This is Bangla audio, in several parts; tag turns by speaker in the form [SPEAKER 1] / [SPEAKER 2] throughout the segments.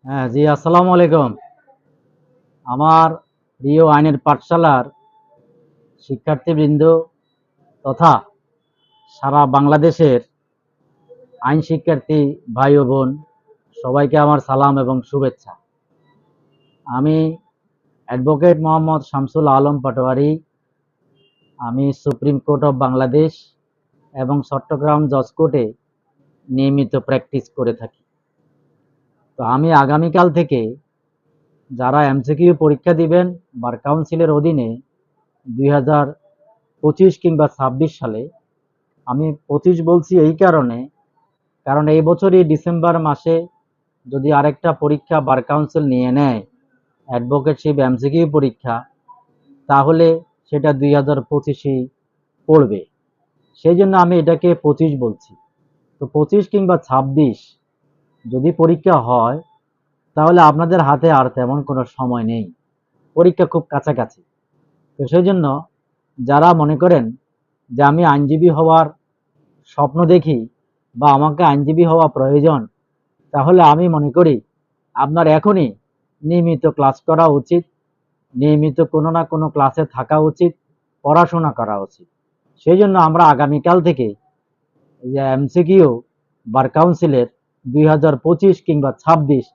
[SPEAKER 1] হ্যাঁ জি, আসসালামু আলাইকুম। আমার প্রিয় আইনের পাঠশালার শিক্ষার্থীবৃন্দ তথা সারা বাংলাদেশের আইন শিক্ষার্থী ভাই ও বোন সবাইকে আমার সালাম এবং শুভেচ্ছা। আমি অ্যাডভোকেট মোহাম্মদ শামসুল আলম পাটোয়ারি। আমি সুপ্রিম কোর্ট অফ বাংলাদেশ এবং চট্টগ্রাম জজ কোর্টে নিয়মিত প্র্যাকটিস করে থাকি। তো আমি আগামীকাল থেকে যারা এমসিকিউ পরীক্ষা দিবেন বার কাউন্সিলের অধীনে 2025 কিংবা 26 সালে, আমি 25 বলছি এই কারণে, কারণ এই বছরই ডিসেম্বর মাসে যদি আরেকটা পরীক্ষা বার কাউন্সিল নিয়ে নেয়, অ্যাডভোকেটশিপ এমসিকিউ পরীক্ষা, তাহলে সেটা 2025-ই পড়বে। সেই জন্য আমি এটাকে 25 বলছি। তো 25 কিংবা 26 যদি পরীক্ষা হয়, তাহলে আপনাদের হাতে আর তেমন কোনো সময় নেই, পরীক্ষা খুব কাছাকাছি। তো সেই জন্য যারা মনে করেন যে আমি আইনজীবী হওয়ার স্বপ্ন দেখি বা আমাকে আইনজীবী হওয়া প্রয়োজন, তাহলে আমি মনে করি আপনার এখনই নিয়মিত ক্লাস করা উচিত, নিয়মিত কোনো না কোনো ক্লাসে থাকা উচিত, পড়াশোনা করা উচিত। সেই জন্য আমরা আগামীকাল থেকে যে এমসিকিউ বার কাউন্সিলের 2025 কিংবা 26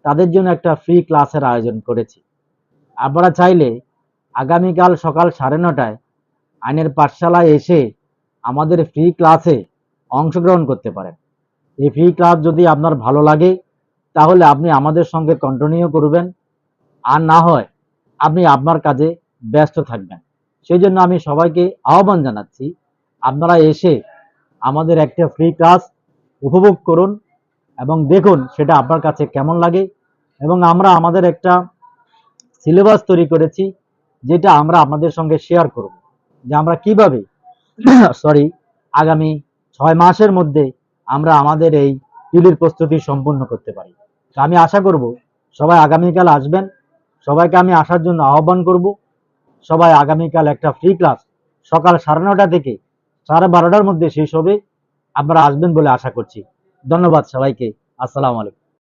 [SPEAKER 1] তাদের জন্য একটা ফ্রি ক্লাসের আয়োজন করেছি। আপনারা চাইলে আগামীকাল সকাল 9:30টায় আইনের পাঠশালায় এসে আমাদের ফ্রি ক্লাসে অংশগ্রহণ করতে পারেন। এই ফ্রি ক্লাস যদি আপনার ভালো লাগে, তাহলে আপনি আমাদের সঙ্গে কন্টিনিউ করবেন, আর না হয় আপনি আপনার কাজে ব্যস্ত থাকবেন। সেই জন্য আমি সবাইকে আহ্বান জানাচ্ছি, আপনারা এসে আমাদের একটা ফ্রি ক্লাস উপভোগ করুন এবং দেখুন সেটা আপনার কাছে কেমন লাগে। এবং আমরা আমাদের একটা সিলেবাস তৈরি করেছি, যেটা আমরা আপনাদের সঙ্গে শেয়ার করব, যে আমরা কিভাবে সরি আগামী 6 মাসের মধ্যে আমরা আমাদের এই পিলির প্রস্তুতি সম্পূর্ণ করতে পারি। তো আমি আশা করব সবাই আগামীকাল আসবেন। সবাইকে আমি আসার জন্য আহ্বান করব। সবাই আগামীকাল একটা ফ্রি ক্লাস সকাল 9:30 থেকে 12:30টার মধ্যে শেষ হবে। আপনারা আসবেন বলে আশা করছি। ধন্যবাদ সবাইকে। আসসালামু আলাইকুম।